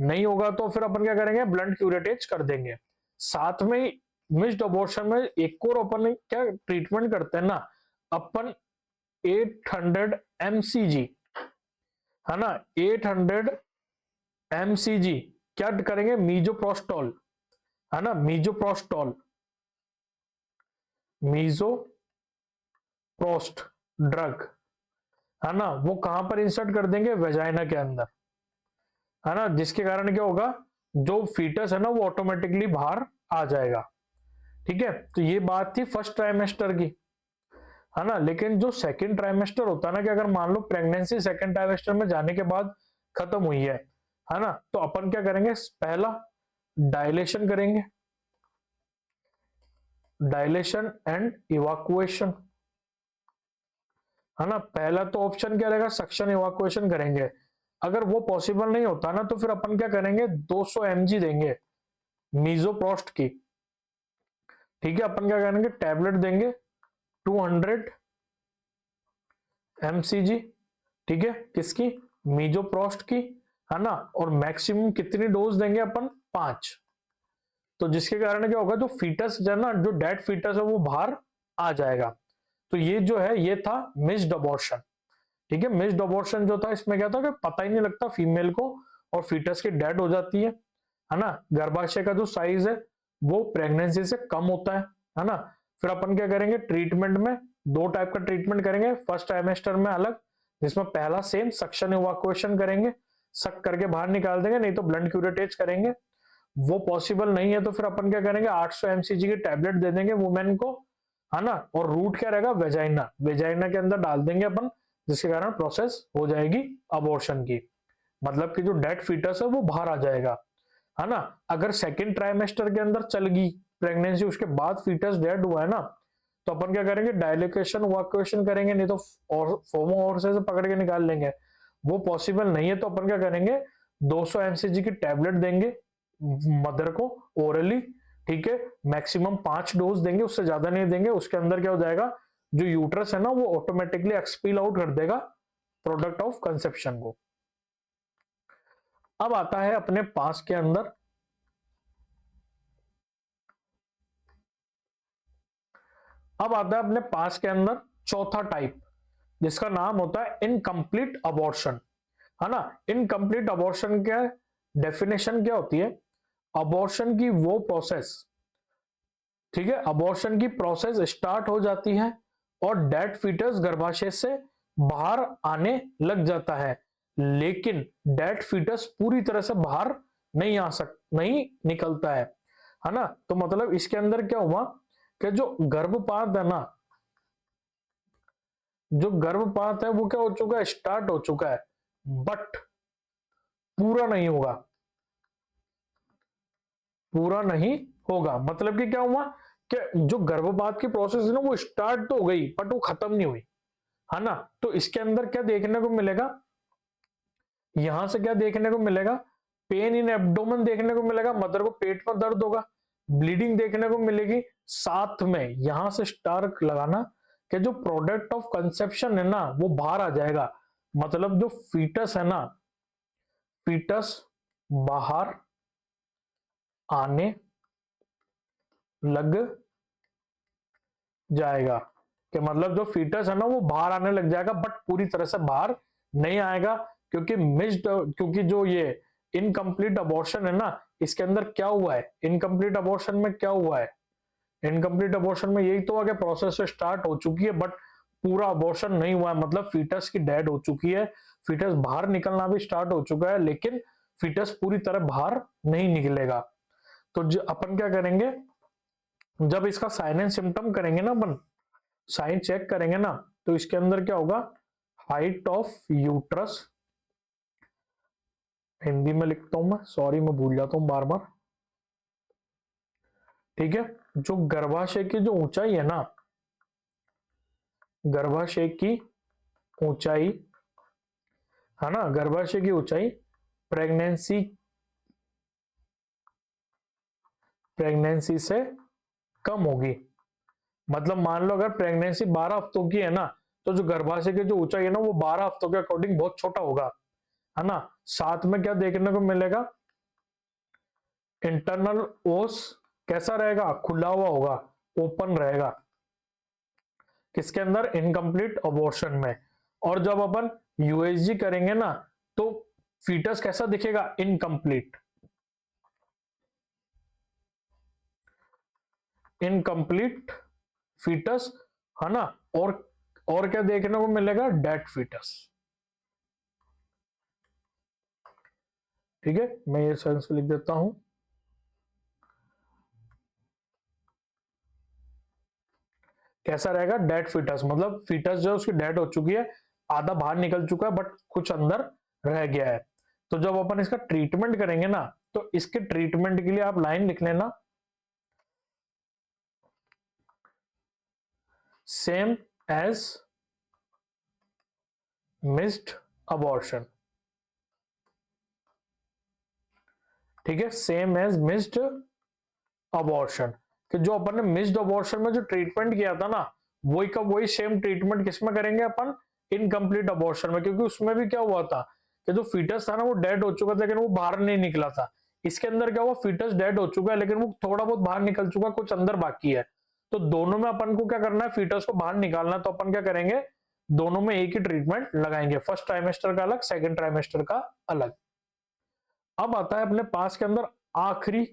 नहीं होगा तो फिर अपन क्या करेंगे, ब्लंट क्यूरेटेज कर देंगे। साथ में ही मिस्ड अबॉर्शन में एक और अपन क्या ट्रीटमेंट करते हैं ना, अपन 800 mcg, है ना, 800 mcg क्या करेंगे, मीजोप्रोस्टॉल, है ना, मीजोप्रोस्टॉल, मीजोप्रोस्ट ड्रग, है ना, वो कहां पर इंसर्ट कर देंगे, वेजाइना के अंदर, है ना, जिसके कारण क्या होगा, जो फीटस है ना वो ऑटोमेटिकली बाहर आ जाएगा, ठीक है। तो ये बात थी फर्स्ट ट्राइमेस्टर की, है ना। लेकिन जो सेकंड ट्राइमेस्टर होता है ना, कि अगर मान लो प्रेगनेंसी सेकंड ट्राइमेस्टर में जाने के बाद खत्म हुई है ना, तो अपन क्या करेंगे, पहला डायलेशन करेंगे, डायलेशन एंड इवाकुएशन, है ना। पहला तो ऑप्शन क्या रहेगा, सक्शन इवाकुएशन करेंगे। अगर वो पॉसिबल नहीं होता ना, तो फिर अपन क्या करेंगे, 200 mg देंगे मीजोप्रोस्ट की, ठीक है। अपन क्या करेंगे, टैबलेट देंगे 200 mcg, ठीक है, किसकी, मीजोप्रोस्ट की, है ना। और मैक्सिमम कितनी डोज देंगे अपन, 5। तो जिसके कारण क्या होगा, जो फीटस जो है ना, जो डेड फीटस है वो बाहर आ जाएगा। तो ये जो है ये था मिस्ड अबॉर्शन, ठीक है। मिस्ड अबॉर्शन जो था इसमें क्या था कि पता ही नहीं लगता फीमेल को, और फीटस की डेड हो जाती है ना। गर्भाशय का जो साइज है वो प्रेगनेंसी से कम होता है ना। फिर अपन क्या करेंगे, ट्रीटमेंट में 2 टाइप का ट्रीटमेंट करेंगे, फर्स्ट ट्राइमेस्टर में अलग, जिसमें पहला सेम सक्शन इवाकुएशन करेंगे, सक करके बाहर निकाल देंगे, नहीं तो ब्लंट क्यूरेटेज करेंगे। वो पॉसिबल नहीं है तो फिर अपन क्या करेंगे, 800 mcg की टैबलेट दे देंगे वुमेन को, है ना। और रूट क्या रहेगा, वेजाइना, वेजाइना के अंदर डाल देंगे अपन, जिसके कारण प्रोसेस हो जाएगी अबॉर्शन की, मतलब कि जो डेड फीटस है वो बाहर आ जाएगा, है ना। अगर सेकंड ट्राइमेस्टर के अंदर चल गई प्रेगनेंसी, उसके बाद फीटस डेड हुआ है ना, तो अपन क्या करेंगे, डायलिकेशन वाक्यूएशन करेंगे, नहीं तो फोमो और से पकड़ के निकाल लेंगे। वो पॉसिबल नहीं है तो अपन क्या करेंगे, 200 mcg की टैबलेट देंगे मदर को ओरली, ठीक है। मैक्सिमम 5 डोज देंगे, उससे ज्यादा नहीं देंगे। उसके अंदर क्या हो जाएगा, जो यूट्रस है ना वो ऑटोमेटिकली एक्सपील आउट कर देगा प्रोडक्ट ऑफ कंसेप्शन को। अब आता है अपने पास के अंदर, अब आता है अपने पास के अंदर चौथा टाइप, जिसका नाम होता है इनकम्प्लीट अबॉर्शन, है ना। इनकम्प्लीट अबॉर्शन क्या डेफिनेशन क्या होती है, अबॉर्शन की वो प्रोसेस, ठीक है, अबॉर्शन की प्रोसेस स्टार्ट हो जाती है और डेड फीटस गर्भाशय से बाहर आने लग जाता है, लेकिन डेड फीटस पूरी तरह से बाहर नहीं निकलता है ना। तो मतलब इसके अंदर क्या हुआ कि जो गर्भपात है ना, जो गर्भपात है वो क्या हो चुका है, स्टार्ट हो चुका है, बट पूरा नहीं होगा, पूरा नहीं होगा। मतलब कि क्या हुआ कि जो गर्भपात की प्रोसेस है ना वो स्टार्ट तो हो गई बट वो खत्म नहीं हुई, है ना। तो इसके अंदर क्या देखने को मिलेगा, यहां से क्या देखने को मिलेगा, पेन इन एब्डोमेन देखने को मिलेगा, मदर को पेट में दर्द होगा, ब्लीडिंग देखने को मिलेगी। साथ में यहां से स्टार लगाना कि जो प्रोडक्ट ऑफ कंसेप्शन है ना वो बाहर आ जाएगा, मतलब जो फीटस है ना, फीटस बाहर आने लग जाएगा, कि मतलब जो फीटस है ना वो बाहर आने लग जाएगा, बट पूरी तरह से बाहर नहीं आएगा, क्योंकि जो ये इनकम्प्लीट अबॉर्शन है ना, इसके अंदर क्या हुआ है, इनकम्प्लीट अबॉर्शन में क्या हुआ है, इनकम्प्लीट अबॉर्शन में यही तो हुआ कि प्रोसेस स्टार्ट हो चुकी है बट पूरा अबॉर्शन नहीं हुआ है, मतलब फीटस की डेड हो चुकी है, फीटस बाहर निकलना भी स्टार्ट हो चुका है, लेकिन फीटस पूरी तरह बाहर नहीं निकलेगा। तो अपन क्या करेंगे, जब इसका साइन एंड सिम्टम करेंगे ना, अपन साइन चेक करेंगे ना, तो इसके अंदर क्या होगा, हाइट ऑफ यूट्रस, हिंदी में लिखता हूं मैं, सॉरी मैं भूल जाता हूं बार बार, ठीक है। जो गर्भाशय की जो ऊंचाई है ना, गर्भाशय की ऊंचाई, है ना, गर्भाशय की ऊंचाई प्रेगनेंसी से कम होगी। मतलब मान लो अगर प्रेगनेंसी 12 हफ्तों की है ना, तो जो गर्भाशय की जो ऊंचाई है ना वो 12 हफ्तों के अकॉर्डिंग बहुत छोटा होगा, है ना। साथ में क्या देखने को मिलेगा, इंटरनल ओस कैसा रहेगा, खुला हुआ होगा, ओपन रहेगा, किसके अंदर, इनकम्प्लीट अबॉर्शन में। और जब अपन यूएसजी करेंगे ना तो फीटस कैसा दिखेगा, इनकम्प्लीट, इनकम्प्लीट फीटस, है ना। और क्या देखने को मिलेगा, डेड फीटस। ठीक है, मैं ये सेंस लिख देता हूं। कैसा रहेगा, डेड फीटस, मतलब फीटस जो उसकी डेड हो चुकी है, आधा बाहर निकल चुका है बट कुछ अंदर रह गया है। तो जब अपन इसका ट्रीटमेंट करेंगे ना, तो इसके ट्रीटमेंट के लिए आप लाइन लिख लेना, सेम एज मिस्ड अबॉर्शन। ठीक है, सेम एज मिस्ड अबॉर्शन, कि जो अपन ने मिस्ड अबॉर्शन में जो ट्रीटमेंट किया था ना, वही का वही सेम ट्रीटमेंट किसमें करेंगे अपन, इनकम्प्लीट अबॉर्शन में। क्योंकि उसमें भी क्या हुआ था कि जो फीटस था ना वो डेड हो चुका था लेकिन वो बाहर नहीं निकला था। इसके अंदर क्या हुआ, फीटस डेड हो चुका है लेकिन वो थोड़ा बहुत बाहर निकल चुका है, कुछ अंदर बाकी है। तो दोनों में अपन को क्या करना है, फीटस को बाहर निकालना है। तो अपन क्या करेंगे, दोनों में एक ही ट्रीटमेंट लगाएंगे, फर्स्ट ट्राइमेस्टर का अलग, सेकेंड ट्राइमेस्टर का अलग। अब आता है अपने पास के अंदर आखिरी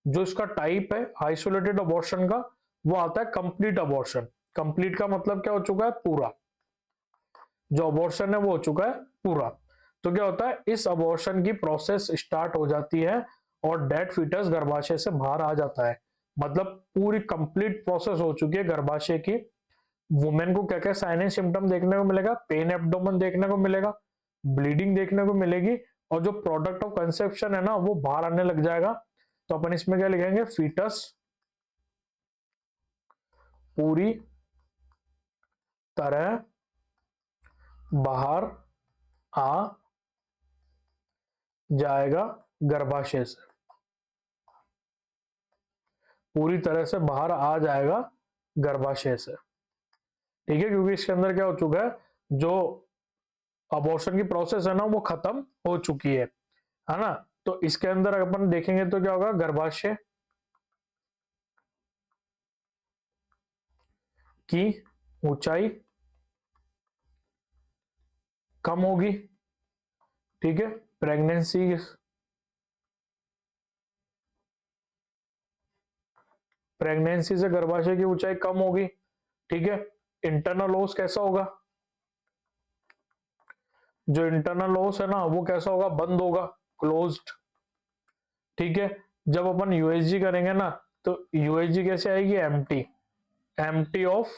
जो इसका टाइप है आइसोलेटेड अबॉर्शन का, वो आता है कंप्लीट अबॉर्शन। कंप्लीट का मतलब क्या हो चुका है, पूरा, जो अबॉर्शन है वो हो चुका है पूरा। तो क्या होता है, इस अबॉर्शन की प्रोसेस स्टार्ट हो जाती है और डेड फीटस गर्भाशय से बाहर आ जाता है। मतलब पूरी कंप्लीट प्रोसेस हो चुकी है गर्भाशय की। वुमेन को क्या क्या साइन एंड सिम्टम देखने को मिलेगा, पेन एब्डोमेन देखने को मिलेगा, ब्लीडिंग देखने को मिलेगी, और जो प्रोडक्ट ऑफ कंसेप्शन है ना वो बाहर आने लग जाएगा। तो अपन इसमें क्या लिखेंगे, फीटस पूरी तरह बाहर आ जाएगा गर्भाशय से, पूरी तरह से बाहर आ जाएगा गर्भाशय से। ठीक है, क्योंकि इसके अंदर क्या हो चुका है, जो अबॉर्शन की प्रोसेस है ना वो खत्म हो चुकी है ना। तो इसके अंदर अपन देखेंगे तो क्या होगा, गर्भाशय की ऊंचाई कम होगी। ठीक है, प्रेगनेंसी से गर्भाशय की ऊंचाई कम होगी। ठीक है, इंटरनल ओस कैसा होगा, जो इंटरनल ओस है ना वो कैसा होगा, बंद होगा, क्लोज्ड। ठीक है, जब अपन यूएसजी करेंगे ना तो यूएसजी कैसे आएगी, एम्प्टी, एम्प्टी ऑफ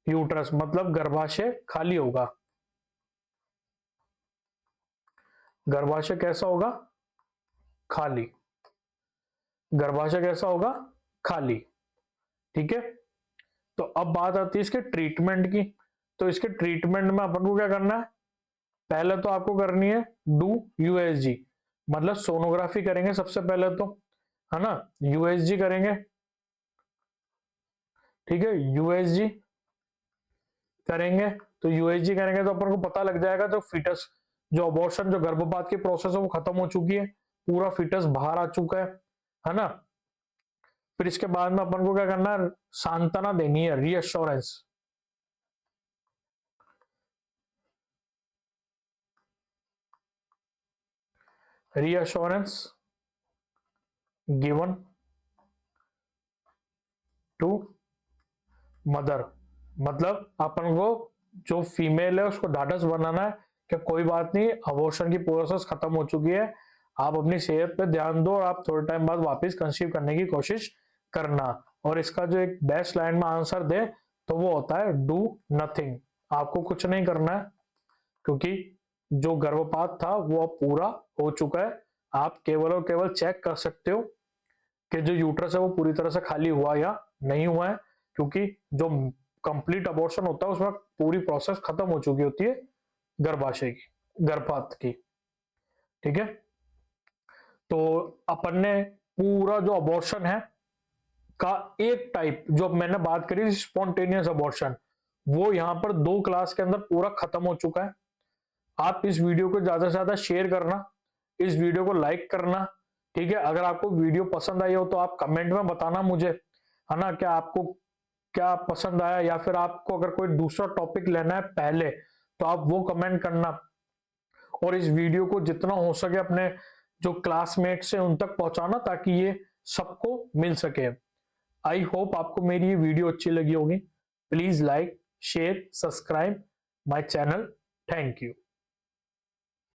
यूट्रस, मतलब गर्भाशय खाली होगा। गर्भाशय कैसा होगा, खाली, गर्भाशय कैसा होगा, खाली। ठीक है, तो अब बात आती है इसके ट्रीटमेंट की। तो इसके ट्रीटमेंट में अपन को क्या करना है, पहले तो आपको करनी है डू यूएसजी, मतलब सोनोग्राफी करेंगे सबसे पहले तो, है ना, यूएसजी करेंगे। ठीक है, यूएसजी करेंगे, तो यूएसजी करेंगे तो अपन को पता लग जाएगा जो फीटस, जो अबॉर्शन, जो गर्भपात की प्रोसेस है वो खत्म हो चुकी है, पूरा फीटस बाहर आ चुका है ना। फिर इसके बाद में अपन को क्या करना है, सांत्वना देनी है, reassurance. Reassurance given to mother, मतलब अपन को जो फीमेल है उसको ढाढ़स बनाना है कि कोई बात नहीं, अबॉर्शन की प्रोसेस खत्म हो चुकी है, आप अपनी सेहत पे ध्यान दो और आप थोड़े टाइम बाद वापस कंसीव करने की कोशिश करना। और इसका जो एक बेस्ट लाइन में आंसर दे तो वो होता है डू नथिंग, आपको कुछ नहीं करना है, क्योंकि जो गर्भपात था वो अब पूरा हो चुका है। आप केवल और केवल चेक कर सकते हो कि जो यूट्रस है वो पूरी तरह से खाली हुआ या नहीं हुआ है, क्योंकि जो कंप्लीट अबॉर्शन होता है उसमें पूरी प्रोसेस खत्म हो चुकी होती है गर्भाशय की, गर्भपात की। ठीक है, तो अपन ने पूरा जो अबॉर्शन है का एक टाइप जो मैंने बात करी स्पॉन्टेनियस अबॉर्शन, वो यहां पर 2 क्लास के अंदर पूरा खत्म हो चुका है। आप इस वीडियो को ज्यादा से ज्यादा शेयर करना, इस वीडियो को लाइक करना। ठीक है, अगर आपको वीडियो पसंद आई हो तो आप कमेंट में बताना मुझे, है ना, क्या आपको क्या पसंद आया, या फिर आपको अगर कोई दूसरा टॉपिक लेना है पहले तो आप वो कमेंट करना। और इस वीडियो को जितना हो सके अपने जो क्लासमेट्स हैं उन तक पहुंचाना ताकि ये सबको मिल सके। आई होप आपको मेरी ये वीडियो अच्छी लगी होगी। Please like, share, subscribe my channel. Thank you.